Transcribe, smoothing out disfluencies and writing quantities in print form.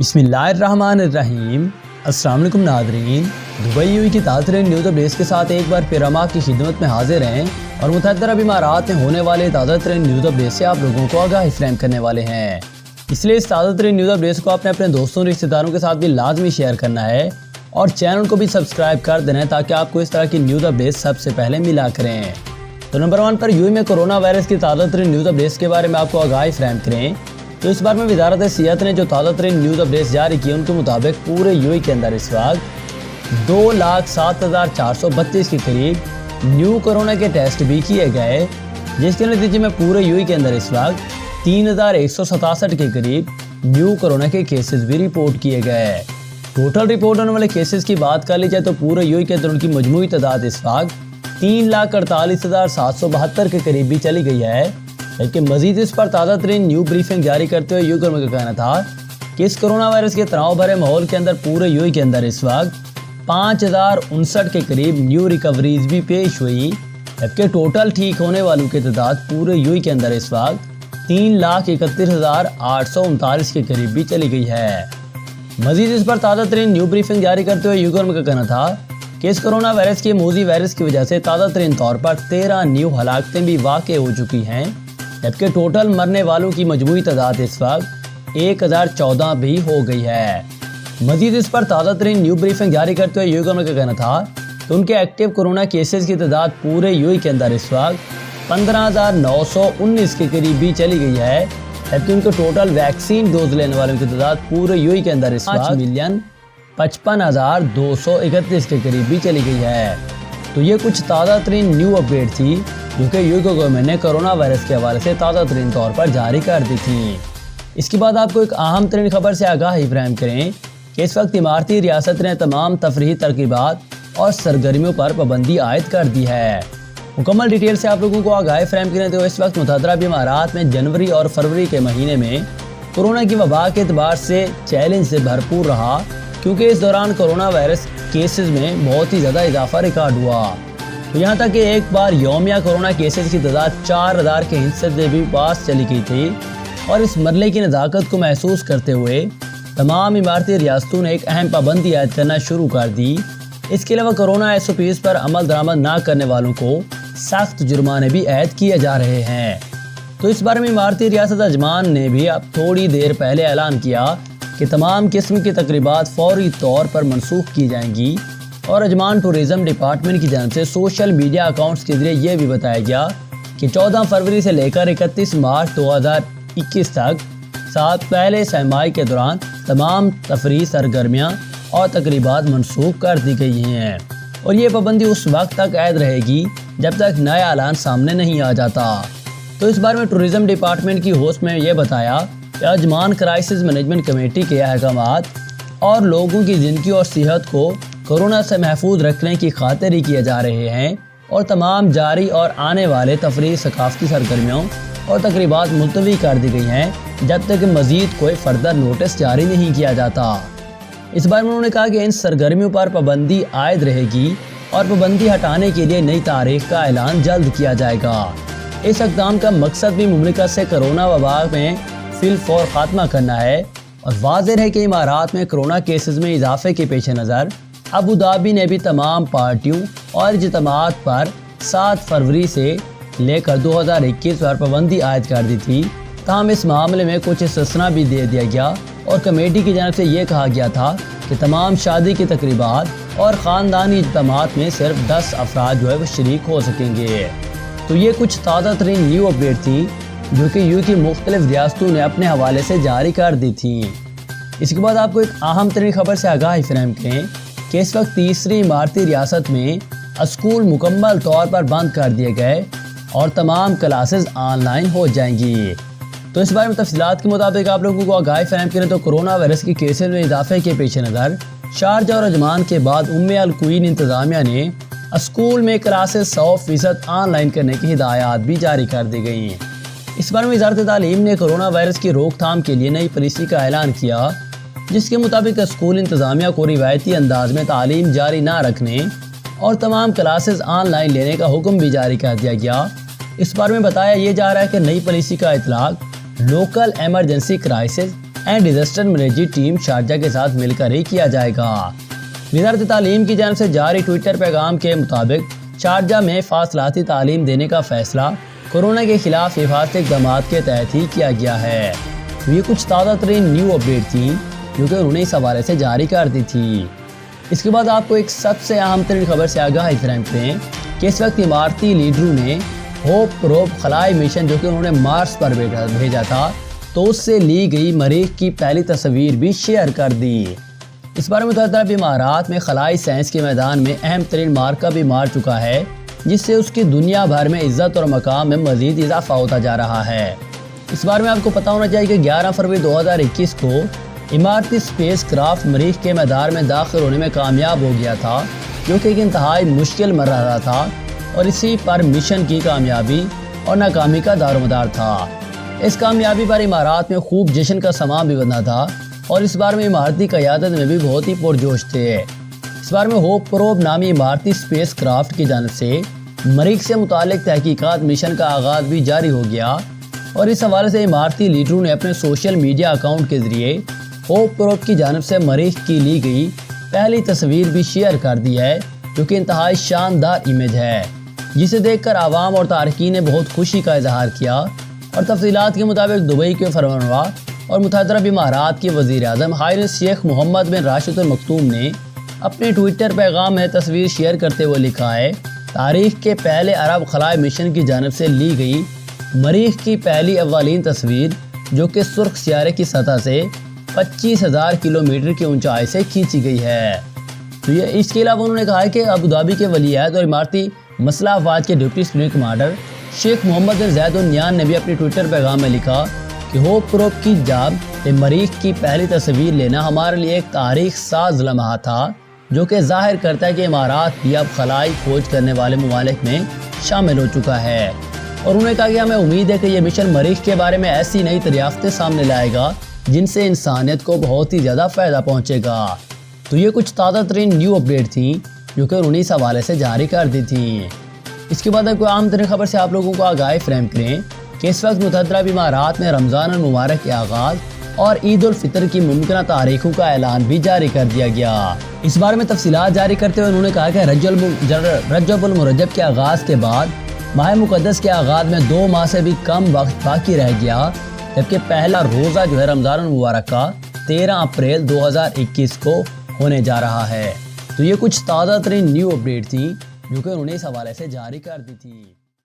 بسم اللہ الرحمن الرحیم۔ السلام علیکم ناظرین، دبئی یو کی تازہ ترین نیوز اپڈیٹس کے ساتھ ایک بار پھر ہم آپ کی خدمت میں حاضر ہیں اور متحدہ عرب امارات میں ہونے والے تازہ ترین نیوز اپڈیٹ سے آپ لوگوں کو آگاہی فراہم کرنے والے ہیں۔ اس لیے اس تازہ ترین نیوز اپڈیٹس کو آپ نے اپنے دوستوں رشتہ داروں کے ساتھ بھی لازمی شیئر کرنا ہے اور چینل کو بھی سبسکرائب کر دینا ہے تاکہ آپ کو اس طرح کی نیوز اپڈیٹس سب سے پہلے ملا کریں۔ تو نمبر 1 پر یو میں کرونا وائرس کی تازہ ترین نیوز اپڈیٹس کے بارے میں آپ کو آگاہی فراہم کریں تو اس بار میں وزارت صحت نے جو تازہ ترین نیوز اپڈیٹس جاری کی ان کے مطابق پورے یو کے اندر اس وقت 2,07,432 کے قریب نیو کرونا کے ٹیسٹ بھی کیے گئے، جس کے نتیجے میں پورے یو کے اندر اس وقت 3,167 کے قریب نیو کرونا کے کیسز بھی رپورٹ کیے گئے۔ ٹوٹل رپورٹ ہونے والے کیسز کی بات کر لی جائے تو پورے یو کے اندر ان کی مجموعی تعداد اس وقت 3,48,772 کے قریب بھی چلی گئی ہے، لیکن مزید اس پر تازہ ترین نیو بریفنگ جاری کرتے ہوئے یو گورنمنٹ کا کہنا تھا کہ اس کرونا وائرس کے تناؤ بھرے ماحول کے اندر پورے یو کے اندر اس وقت 5,059 کے قریب نیو ریکوریز بھی پیش ہوئی، جبکہ ٹوٹل ٹھیک ہونے والوں کی تعداد پورے یو کے اندر اس وقت 3,31,839 کے قریب بھی چلی گئی ہے۔ مزید اس پر تازہ ترین نیو بریفنگ جاری کرتے ہوئے یو گورنمنٹ کا کہنا تھا کہ اس کرونا وائرس کے موذی وائرس کی وجہ سے تازہ ترین طور پر 13 نیو ہلاکتیں بھی واقع ہو چکی ہیں، جبکہ ٹوٹل مرنے والوں کی مجموعی تعداد اس وقت 1,014 بھی ہو گئی ہے۔ مزید اس پر تازہ ترین نیو بریفنگ جاری کرتے ہوئے یو گورنمنٹ کا کہنا تھا کہ ان کے ایکٹیو کرونا کیسز کی تعداد پورے یو کے اندر اس وقت 15,919 کے قریب بھی چلی گئی ہے، جبکہ ان کے ٹوٹل ویکسین ڈوز لینے والوں کی تعداد پورے یو کے اندر اس وقت 5,55,231 کے قریب بھی چلی گئی ہے۔ تو یہ کچھ تازہ ترین نیو اپڈیٹ تھی جو کہ یو کے گورنمنٹ نے کرونا وائرس کے حوالے سے تازہ ترین طور پر جاری کر دی تھی۔ اس کے بعد آپ کو ایک اہم ترین خبر سے آگاہی فراہم کریں کہ اس وقت اماراتی ریاست نے تمام تفریحی ترغیبات اور سرگرمیوں پر پابندی عائد کر دی ہے۔ مکمل ڈیٹیل سے آپ لوگوں کو آگاہی فراہم کریں تو اس وقت متحدہ عرب امارات میں جنوری اور فروری کے مہینے میں کورونا کی وبا کے اعتبار سے چیلنج سے بھرپور رہا، کیونکہ اس دوران کورونا وائرس کیسز میں بہت ہی زیادہ اضافہ ریکارڈ ہوا، تو یہاں تک کہ ایک بار یومیہ کورونا کیسز کی تعداد 4,000 کے حصے سے بھی پاس چلی گئی تھی، اور اس مرحلے کی نزاکت کو محسوس کرتے ہوئے تمام اماراتی ریاستوں نے ایک اہم پابندی عائد کرنا شروع کر دی۔ اس کے علاوہ کورونا ایس او پیز پر عمل درآمد نہ کرنے والوں کو سخت جرمانے بھی عائد کیے جا رہے ہیں۔ تو اس بارے میں اماراتی ریاست اجمان نے بھی اب تھوڑی دیر پہلے اعلان کیا کہ تمام قسم کی تقریبات فوری طور پر منسوخ کی جائیں گی، اور اجمان ٹورزم ڈپارٹمنٹ کی جانب سے سوشل میڈیا اکاؤنٹس کے ذریعے یہ بھی بتایا گیا کہ 14 فروری سے لے کر 31 مارچ 2021 تک ساتھ پہلے سہ ماہی کے دوران تمام تفریحی سرگرمیاں اور تقریبات منسوخ کر دی گئی ہیں، اور یہ پابندی اس وقت تک عائد رہے گی جب تک نیا اعلان سامنے نہیں آ جاتا۔ تو اس بارے میں ٹورزم ڈپارٹمنٹ کی ہوسٹ میں یہ بتایا کہ اجمان کرائسس مینجمنٹ کمیٹی کے احکامات اور لوگوں کی زندگی اور صحت کو کورونا سے محفوظ رکھنے کی خاطر ہی کیے جا رہے ہیں، اور تمام جاری اور آنے والے تفریحی ثقافتی سرگرمیوں اور تقریبات ملتوی کر دی گئی ہیں جب تک مزید کوئی فردر نوٹس جاری نہیں کیا جاتا۔ اس بارے میں انہوں نے کہا کہ ان سرگرمیوں پر پابندی عائد رہے گی اور پابندی ہٹانے کے لیے نئی تاریخ کا اعلان جلد کیا جائے گا۔ اس اقدام کا مقصد بھی مملکت سے کرونا وبا میں فی الفور خاتمہ کرنا ہے، اور واضح ہے کہ امارات میں کرونا کیسز میں اضافے کے پیش نظر ابوظہبی نے بھی تمام پارٹیوں اور اجتماعات پر 7 فروری سے لے کر 2021 پر پابندی عائد کر دی تھی، تاہم اس معاملے میں کچھ استثناء بھی دے دیا گیا، اور کمیٹی کی جانب سے یہ کہا گیا تھا کہ تمام شادی کی تقریبات اور خاندانی اجتماعات میں صرف 10 افراد وہ شریک ہو سکیں گے۔ تو یہ کچھ تازہ ترین نیو اپڈیٹ تھی جو کہ یو کی مختلف ریاستوں نے اپنے حوالے سے جاری کر دی تھی۔ اس کے بعد آپ کو ایک اہم ترین خبر سے آگاہی فراہم کریں کہ اس وقت تیسری اماراتی ریاست میں اسکول مکمل طور پر بند کر دیے گئے اور تمام کلاسز آن لائن ہو جائیں گی۔ تو اس بارے میں تفصیلات کے مطابق آپ لوگوں کو آگاہی فراہم کریں تو کورونا وائرس کی کیسز میں اضافے کے پیش نظر شارجہ اور اجمان کے بعد القوین انتظامیہ نے اسکول میں کلاسز 100% آن لائن کرنے کی ہدایات بھی جاری کر دی گئی ہیں۔ اس بارے میں وزارت تعلیم نے کورونا وائرس کی روک تھام کے لیے نئی پالیسی کا اعلان کیا، جس کے مطابق اسکول انتظامیہ کو روایتی انداز میں تعلیم جاری نہ رکھنے اور تمام کلاسز آن لائن لینے کا حکم بھی جاری کر دیا گیا۔ اس بارے میں بتایا یہ جا رہا ہے کہ نئی پالیسی کا اطلاق local emergency crisis and disaster management team Sharjah کے ساتھ مل کر ہی کیا جائے گا۔ وزارت تعلیم کی جانب سے جاری ٹویٹر پیغام کے مطابق شارجہ میں فاصلاتی تعلیم دینے کا فیصلہ کورونا کے خلاف حفاظتی اقدامات کے تحت ہی کیا گیا ہے۔ یہ کچھ تازہ ترین نیو اپڈیٹ تھی جو کہ انہوں نے اس حوالے سے جاری کر دی تھی۔ اس کے بعد آپ کو ایک سب سے اہم ترین خبر سے آگاہی فراہم کریں کہ اس وقت اماراتی لیڈروں نے ہوپ پروب خلائی مشن جو کہ انہوں نے مارس پر بھیجا تھا تو اس سے لی گئی مریخ کی پہلی تصویر بھی شیئر کر دی۔ اس بارے میں متحدہ عرب امارات میں خلائی سائنس کے میدان میں اہم ترین مارکہ بھی مار چکا ہے، جس سے اس کی دنیا بھر میں عزت اور مقام میں مزید اضافہ ہوتا جا رہا ہے۔ اس بارے میں آپ کو پتہ ہونا چاہیے کہ 11 فروری 2021 کو اماراتی اسپیس کرافٹ مریخ کے میدان میں داخل ہونے میں کامیاب ہو گیا تھا، جو کہ ایک انتہائی مشکل مرحلہ تھا اور اسی پر مشن کی کامیابی اور ناکامی کا دار و مدار تھا۔ اس کامیابی پر امارات میں خوب جشن کا سماں بھی بنا تھا اور اس بار میں اماراتی قیادت میں بھی بہت ہی پرجوش تھے۔ اس بار میں ہوپ پروب نامی اماراتی اسپیس کرافٹ کی جانب سے مریخ سے متعلق تحقیقات مشن کا آغاز بھی جاری ہو گیا اور اس حوالے سے اماراتی لیڈروں نے اپنے سوشل میڈیا اکاؤنٹ کے ذریعے ہوپ پروب کی جانب سے مریخ کی لی گئی پہلی تصویر بھی شیئر کر دی ہے، جو کہ انتہائی شاندار امیج ہے، جسے دیکھ کر عوام اور تارکین نے بہت خوشی کا اظہار کیا۔ اور تفصیلات کے مطابق دبئی کے فرمانروا اور متحدہ عرب امارات کے وزیر اعظم حضرت شیخ محمد بن راشد ال مکتوم نے اپنے ٹویٹر پیغام میں تصویر شیئر کرتے ہوئے لکھا ہے، تاریخ کے پہلے عرب خلائی مشن کی جانب سے لی گئی مریخ کی پہلی اولین تصویر، جو کہ سرخ سیارے کی سطح سے 25,000 کلومیٹر کی اونچائی سے کھینچی گئی ہے۔ تو یہ اس کے علاوہ انہوں نے کہا ہے کہ ابوظہبی کے ولی عہد اور اماراتی مسلح افواج کے ڈپٹی سپریم کمانڈر شیخ محمد بن زید ال نیان نے بھی اپنے ٹویٹر پیغام میں لکھا کہ ہوپ پروب کی جاب مریخ کی پہلی تصویر لینا ہمارے لیے ایک تاریخ ساز لمحہ تھا، جو کہ ظاہر کرتا ہے کہ امارات بھی اب خلائی کھوج کرنے والے ممالک میں شامل ہو چکا ہے۔ اور انہوں نے کہا کہ ہمیں امید ہے کہ یہ مشن مریخ کے بارے میں ایسی نئی دریافتیں سامنے لائے گا جن سے انسانیت کو بہت ہی زیادہ فائدہ پہنچے گا۔ تو یہ کچھ تازہ ترین نیو اپڈیٹ تھیں جو کہ انہوں نے اس حوالے سے جاری کر دی تھی۔ اس کے بعد کوئی عام ترین خبر سے آپ لوگوں کو آگاہی فراہم کریں کہ اس وقت متحدہ عرب امارات میں رمضان المبارک کے آغاز اور عید الفطر کی ممکنہ تاریخوں کا اعلان بھی جاری کر دیا گیا۔ اس بارے میں تفصیلات جاری کرتے ہوئے انہوں نے کہا کہ رجب المرجب کے آغاز کے بعد ماہ مقدس کے آغاز میں 2 ماہ سے بھی کم وقت باقی رہ گیا، جبکہ پہلا روزہ جو ہے رمضان المبارک کا 13 اپریل 2021 کو ہونے جا رہا ہے۔ تو یہ کچھ تازہ ترین نیو اپڈیٹ تھی جو کہ انہوں نے اس حوالے سے جاری کر دی تھی۔